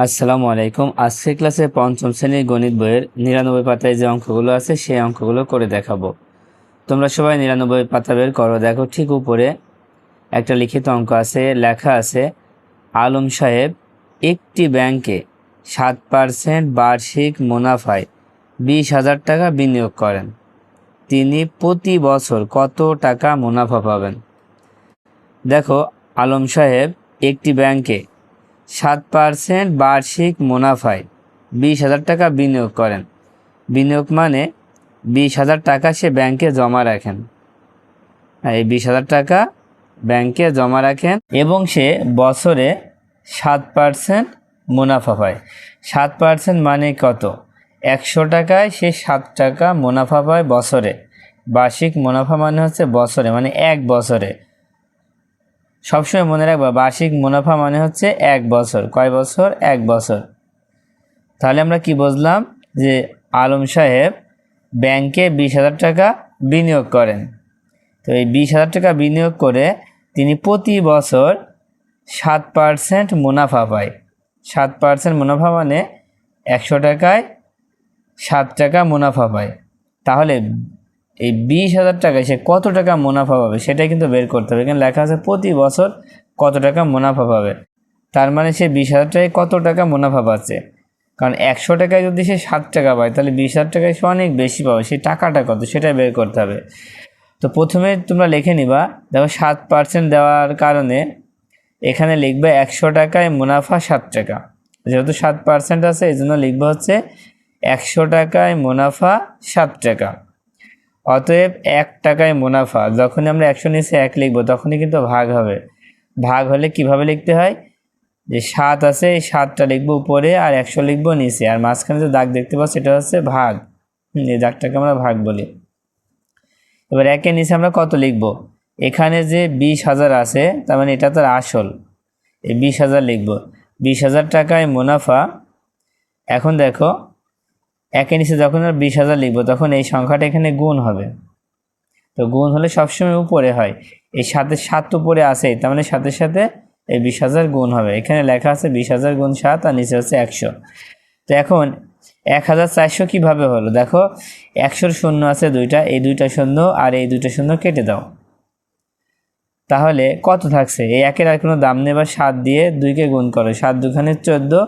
আসসালামু আলাইকুম। আজকে ক্লাসে পঞ্চম শ্রেণীর গণিত বইয়ের 99 পাতায় যে অঙ্কগুলো আছে সেই অঙ্কগুলো করে দেখাবো। তোমরা সবাই 99 পাতা বের করো। দেখো ঠিক উপরে একটা লিখিত অঙ্ক আছে, লেখা আছে আলম সাহেব একটি ব্যাংকে 7% বার্ষিক মুনাফায় 20,000 টাকা বিনিয়োগ করেন। তিনি প্রতি বছর কত টাকা মুনাফা পাবেন? দেখো, আলম সাহেব একটি ব্যাংকে 7% বার্ষিক মুনাফায় 20,000 টাকা বিনিয়োগ করেন। বিনিয়োগ মানে 20,000 টাকা সে ব্যাংকে জমা রাখেন। এই 20,000 টাকা ব্যাংকে জমা রাখেন এবং সে বছরে 7% মুনাফা পায়। 7% মানে কত? 100 টাকায় সে 7 টাকা মুনাফা পায় বছরে। বার্ষিক মুনাফা মানে হচ্ছে বছরে, মানে এক বছরে। সবসময় মনে রাখবা, বার্ষিক মুনাফা মানে হচ্ছে এক বছর। কয় বছর? এক বছর। তাহলে আমরা কি বুঝলাম? যে আলম সাহেব ব্যাংকে 20,000 টাকা বিনিয়োগ করেন। তো এই 20,000 টাকা বিনিয়োগ করে তিনি প্রতি বছর 7% মুনাফা পায়। 7% মুনাফা মানে 100 টাকায় 7 টাকা মুনাফা পায়। তাহলে এই 20,000 টাকায় সে কত টাকা মুনাফা পাবে সেটাই কিন্তু বের করতে হবে। এখানে লেখা আছে প্রতি বছর কত টাকা মুনাফা পাবে। তার মানে সে 20,000 টাকায় কত টাকা মুনাফা পাচ্ছে। কারণ 100 টাকায় যদি সে 7 টাকা পায় তাহলে 20,000 টাকায় সে অনেক বেশি পাবে। সেই টাকাটা কত সেটা বের করতে হবে। তো প্রথমে তোমরা লিখে নিবা, দেখো 7% দেওয়ার কারণে এখানে লিখবে 100 টাকায় মুনাফা 7 টাকা। যেহেতু 7% আছে এই জন্য লিখবে হচ্ছে 100 টাকায় মুনাফা 7 টাকা। অতএব 1 টাকায় মুনাফা, যখন আমরা 100 নিচে 1 লিখবো তখনই কিন্তু ভাগ হবে। ভাগ হলে কিভাবে লিখতে হয়? যে 7 আছে, এই 7টা লিখবো উপরে আর 100 লিখবো নিচে, আর মাঝখানে যে দাগ দেখতে পাচ্ছি এটা হচ্ছে ভাগ। এই দাগটাকে আমরা ভাগ বলি। এবার 1-এর নিচে আমরা কত লিখবো? এখানে যে 20,000 আছে তার মানে এটা তার আসল, এই 20,000 লিখবো। 20,000 টাকায় মুনাফা। এখন দেখো 1-এর নিচে যখন আমরা 20,000 লিখবো তখন এই সংখ্যাটা এখানে গুণ হবে। তো গুণ হলে সবসময় উপরে হয়। এই 7-এর 7 উপরে আছে, তার মানে সাথে সাথে এই 20,000 গুণ হবে। এখানে লেখা আছে 20,000 গুণ 7 আর নিচে হচ্ছে 100। তো এখন 1,400 কীভাবে হলো? দেখো 100-র শূন্য আছে দুইটা, এই দুইটা শূন্য আর এই দুইটা শূন্য কেটে দাও। তাহলে কত থাকছে? এই 1-এর আর কোনো দাম নেই, বা 7 দিয়ে 2কে গুণ করো, 7 দুখানে 14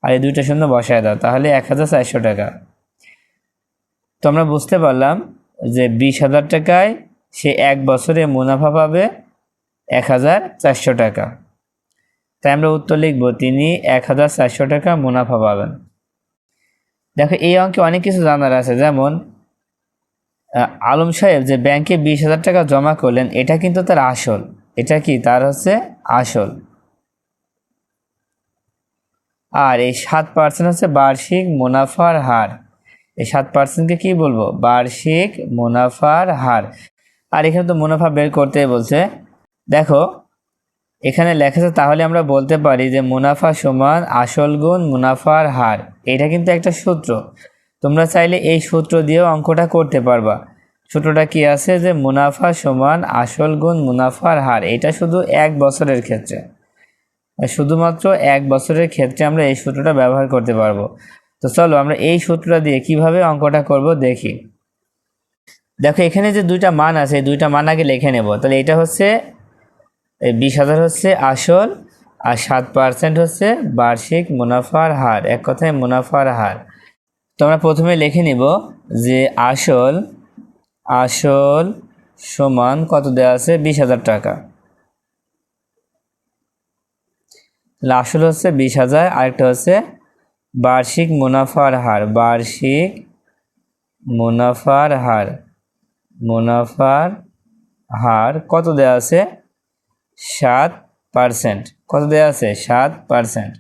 আর এই দুইটা শূন্য বসায় দাও, তাহলে 1,400 টাকা। তো আমরা বুঝতে পারলাম যে 20,000 টাকায় সে এক বছরে মুনাফা পাবে 1,400 টাকা। তাই আমরা উত্তর লিখব তিনি 1,400 টাকা মুনাফা পাবেন। দেখো এই অঙ্কে অনেক কিছু জানার আছে, যেমন আলম সাহেব যে ব্যাংকে 20,000 টাকা জমা করলেন এটা কিন্তু তার আসল। এটা কি? তার হচ্ছে আসল। আর এই 7% হচ্ছে বার্ষিক মুনাফার হার। এই 7%কে কি বলবো? বার্ষিক মুনাফার হার। আর এখানে তো মুনাফা বের করতে বলছে। দেখো এখানে লেখা আছে, তাহলে আমরা বলতে পারি যে মুনাফা সমান আসল গুণ মুনাফার হার। এটা কিন্তু একটা সূত্র। তোমরা চাইলে এই সূত্র দিয়েও অঙ্কটা করতে পারবা। সূত্রটা কি আছে? যে মুনাফা সমান আসল গুণ মুনাফার হার। এটা শুধু এক বছরের ক্ষেত্রে, শুধুমাত্র এক বছরের ক্ষেত্রে আমরা এই সূত্রটা ব্যবহার করতে পারবো। তো চলো আমরা এই সূত্রটা দিয়ে কিভাবে অঙ্কটা করব দেখি। দেখো এখানে যে দুইটা মান আছে এই দুইটা মান আগে লিখে নেব। তাহলে এটা হচ্ছে 20,000 হচ্ছে আসল আর 7% হচ্ছে বার্ষিক মুনাফার হার, এক কথায় মুনাফার হার। তো আমরা প্রথমে লিখে নিব যে আসল সমান কত দেওয়া আছে? 20,000 টাকা। তাহলে আসল হচ্ছে 20,000, আরেকটা হচ্ছে বার্ষিক মুনাফার হার। বার্ষিক মুনাফার হার কত দেওয়া আছে? 7%। কত দেওয়া আছে? 7%।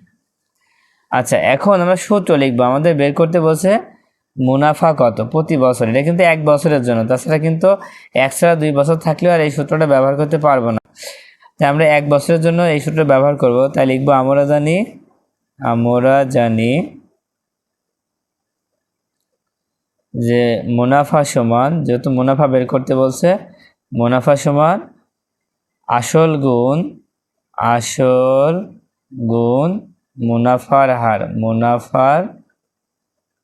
আচ্ছা, এখন আমরা সূত্র লিখবো। আমাদের বের করতে বলছে মুনাফা কত প্রতি বছর। এটা কিন্তু এক বছরের জন্য, তাছাড়া কিন্তু 1 ছাড়া 2 বছর থাকলেও আর এই সূত্রটা ব্যবহার করতে পারবো না। তাই আমরা এক বছরের জন্য এই সূত্র ব্যবহার করব। তাই লিখবো আমরা জানি যে মুনাফা সমান, যেহেতু মুনাফা বের করতে বলছে, মুনাফা সমান আসল গুণ মুনাফার হার, মুনাফার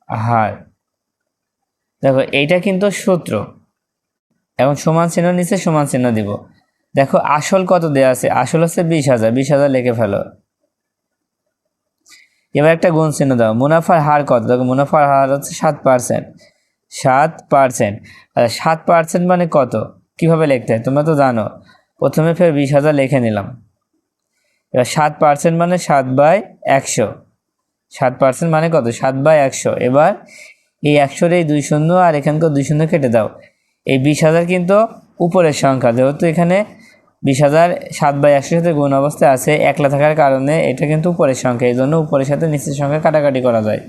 হার। দেখো এইটা কিন্তু সূত্র। এখন সমান চিহ্ন নিচে সমান চিহ্ন দিব। দেখো আসল কত দেওয়া আছে, আসল হচ্ছে 20,000, 20,000 লিখে ফেলো। এবার একটা গুণ চিহ্ন দাও। মুনাফার হার কত? দেখো মুনাফার হার হচ্ছে 7%। 7%, 7% মানে কত, কিভাবে লিখতে হয় তোমরা তো জানো। প্রথমে ফের 20,000 লিখে নিলাম। এবার 7% মানে 7/100। 7% মানে কত? 7/100। এবার এই 100-র এই 2 শূন্য আর এখানকার 2 শূন্য কেটে দাও। এই 20,000 কিন্তু উপরের সংখ্যা, যেহেতু এখানে 20,000 7/100 সাথে গুণ অবস্থায় আছে, একলা থাকার কারণে এটা কিন্তু উপরের সংখ্যা, এই জন্য উপরের সাথে নিচের সংখ্যা কাটাকাটি করা যায়।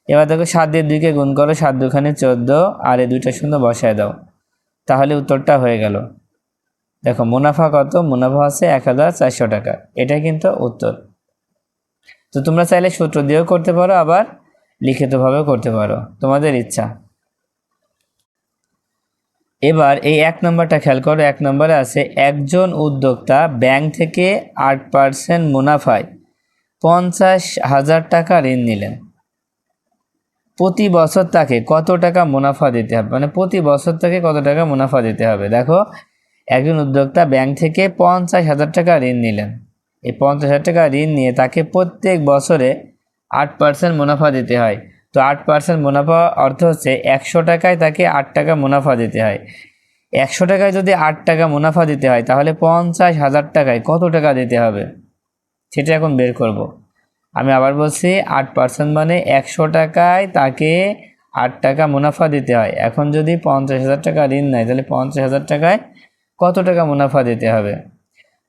এবার দেখো 7 দিয়ে 2কে গুণ করো, 7 দুখানে 14, আর এই 2টা শূন্য বসায় দাও, তাহলে উত্তরটা হয়ে গেল। দেখো মুনাফা কত? মুনাফা আছে 1,400 টাকা। এটাই কিন্তু উত্তর। তো তোমরা চাইলে সূত্র দিয়েও করতে পারো, আবার লিখিতভাবেও করতে পারো, তোমাদের ইচ্ছা। এবার এই 1 নম্বরটা খেয়াল করো। 1 নম্বরে আছে একজন উদ্যোক্তা ব্যাংক থেকে 8% মুনাফায় 50,000 টাকা ঋণ নিলেন। প্রতি বছর তাকে কত টাকা মুনাফা দিতে হবে? মানে প্রতি বছর তাকে কত টাকা মুনাফা দিতে হবে। দেখো একজন উদ্যোক্তা ব্যাংক থেকে 50,000 টাকা ঋণ নিলেন। এই 50,000 টাকা ঋণ নিয়ে তাকে প্রত্যেক বছরে 8% মুনাফা দিতে হয়। তো 8% মুনাফা অর্থ হচ্ছে 100 টাকায় তাকে 8 টাকা মুনাফা দিতে হয়। 100 টাকায় যদি 8 টাকা মুনাফা দিতে হয়, তাহলে 50,000 টাকায় কত টাকা দিতে হবে সেটা এখন বের করব। আমি আবার বলছি, 8% মানে 100 টাকায় তাকে 8 টাকা মুনাফা দিতে হয়। এখন যদি 50,000 টাকা ঋণ নেয়, তাহলে 50,000 টাকায় কত টাকা মুনাফা দিতে হবে।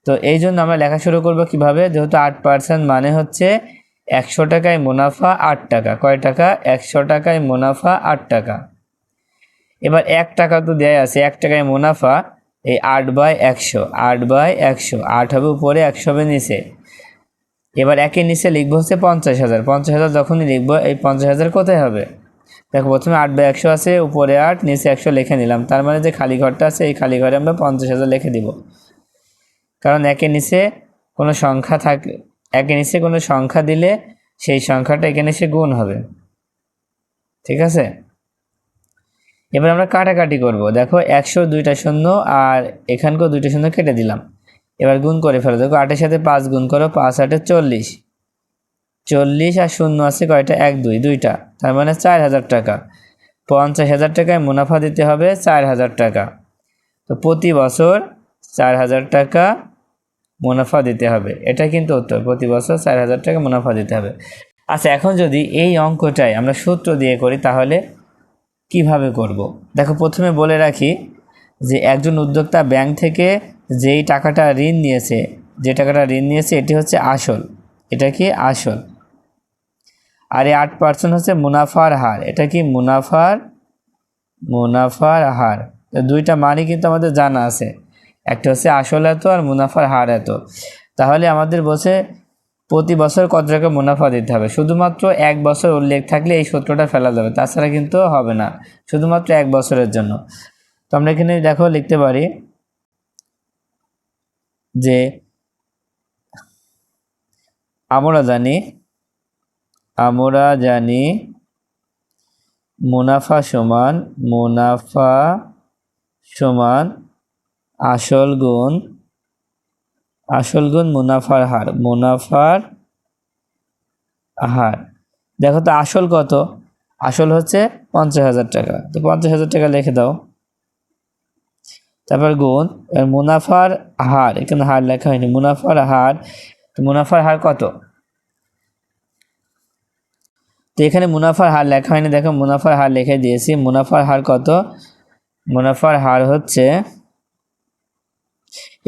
তো এই জন্য আমরা লেখা শুরু করব কিভাবে, যেহেতু 8% মানে হচ্ছে 100 টাকায় মুনাফা 8 টাকা। কয় টাকা? 100 টাকায় মুনাফা 8 টাকা। এবার 1 টাকা তো দেয়া আছে, 1 টাকায় মুনাফা, এই 8/100, 8/100, 8 হবে উপরে, 100 হবে নিচে। এবার একের নিচে লিখবো হচ্ছে 50,000। 50,000 যখনই লিখবো, এই 50,000 কোথায় হবে? দেখো প্রথমে 8/100 আছে, উপরে 8, নিচে 100 লিখে নিলাম। তার মানে যে খালি ঘরটা আছে, এই খালি ঘরে আমরা 50,000 লিখে দিব। কারণ একের নিচে কোনো সংখ্যা থাকলে, একের নিচে কোনো সংখ্যা দিলে সেই সংখ্যাটা এখানে এসে গুণ হবে। ঠিক আছে? এবার আমরা কাটাকাটি করব। দেখো 100 2টা শূন্য আর এখানকেও 2টা শূন্য কেটে দিলাম। এবার গুণ করে ফেলো। দেখো 8-এর সাথে 5 গুণ করো, 5 8 40। 40 আর শূন্য আছে কয়টা? 1 2, 2টা, তার মানে 4,000 টাকা। 50,000 টাকায় মুনাফা দিতে হবে 4,000 টাকা। তো প্রতি বছর 4,000 টাকা মুনাফা দিতে হবে। এটা কিন্তু উত্তর, প্রতি বছর 4,000 টাকা মুনাফা দিতে হবে। আচ্ছা, এখন যদি এই অঙ্কটাই আমরা সূত্র দিয়ে করি, তাহলে কিভাবে করব? দেখো প্রথমে বলে রাখি যে একজন উদ্যোক্তা ব্যাংক থেকে যেই টাকাটা ঋণ নিয়েছে, যে টাকাটা ঋণ নিয়েছে এটি হচ্ছে আসল। এটা কি? আসল। আর এই 8% হচ্ছে মুনাফার হার। এটা কি? মুনাফার হার। দুইটা মানই কিন্তু আমাদের জানা আছে, একটা হচ্ছে আসল এত আর মুনাফার হার এত। তাহলে আমাদের বসে প্রতি বছর কত টাকা মুনাফা দিতে হবে। শুধুমাত্র 1 বছর উল্লেখ থাকলে এই সূত্রটা ফেলা যাবে, তাছাড়া কিন্তু হবে না, শুধুমাত্র 1 বছরের জন্য। তো আমরা এখানে দেখো লিখতে পারি যে আমরা জানি মুনাফা সমান আসল গুণ মুনাফার হার। দেখো তো আসল কত? আসল হচ্ছে 50,000 টাকা। তো 50,000 টাকা লিখে দাও, তারপর গুণ মুনাফার হার। এখানে হার লেখা হয়নি, মুনাফার হার। তো মুনাফার হার কত? তো এখানে মুনাফার হার লেখা হয়নি, দেখো মুনাফার হার লিখে দিয়েছি। মুনাফার হার কত? মুনাফার হার হচ্ছে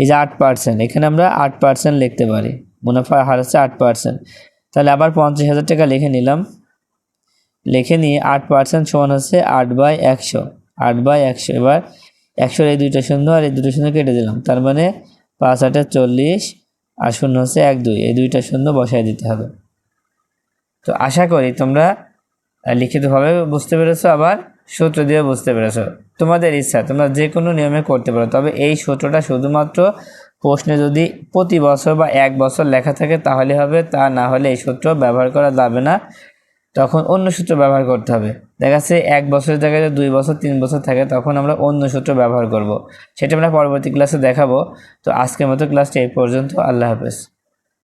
এই যে 8%, এখানে আমরা 8% লিখতে পারি। মুনাফার হার হচ্ছে 8%। তাহলে আবার 50,000 টাকা লিখে নিলাম। লিখে নিয়ে 8% সমান হচ্ছে 8/100, 8/100। এবার 100-র এই 2টা শূন্য আর এই 2টা শূন্য কেটে দিলাম, তার মানে 5 8 40 আর শূন্য হচ্ছে 1 2, এই 2টা শূন্য বসায় দিতে হবে। তো আশা করি তোমরা লিখিতভাবে বুঝতে পেরেছো, আবার সূত্র দিয়ে বুঝতে পেরেছো। তোমাদের ইচ্ছা, তোমরা যে কোনো নিয়মে করতে পারো, তবে এই সূত্রটা শুধুমাত্র প্রশ্নে যদি প্রতি বছর বা 1 বছর লেখা থাকে তাহলে হবে, তা না হলে এই সূত্র ব্যবহার করা যাবে না, তখন অন্য সূত্র ব্যবহার করতে হবে। দেখা যাচ্ছে 1 বছরের জায়গায় 2 বছর 3 বছর থাকে, তখন আমরা অন্য সূত্র ব্যবহার করব। সেটা আমরা পরবর্তী ক্লাসে দেখাবো। তো আজকের মতো ক্লাসটা এই পর্যন্ত। আল্লাহ হাফেজ।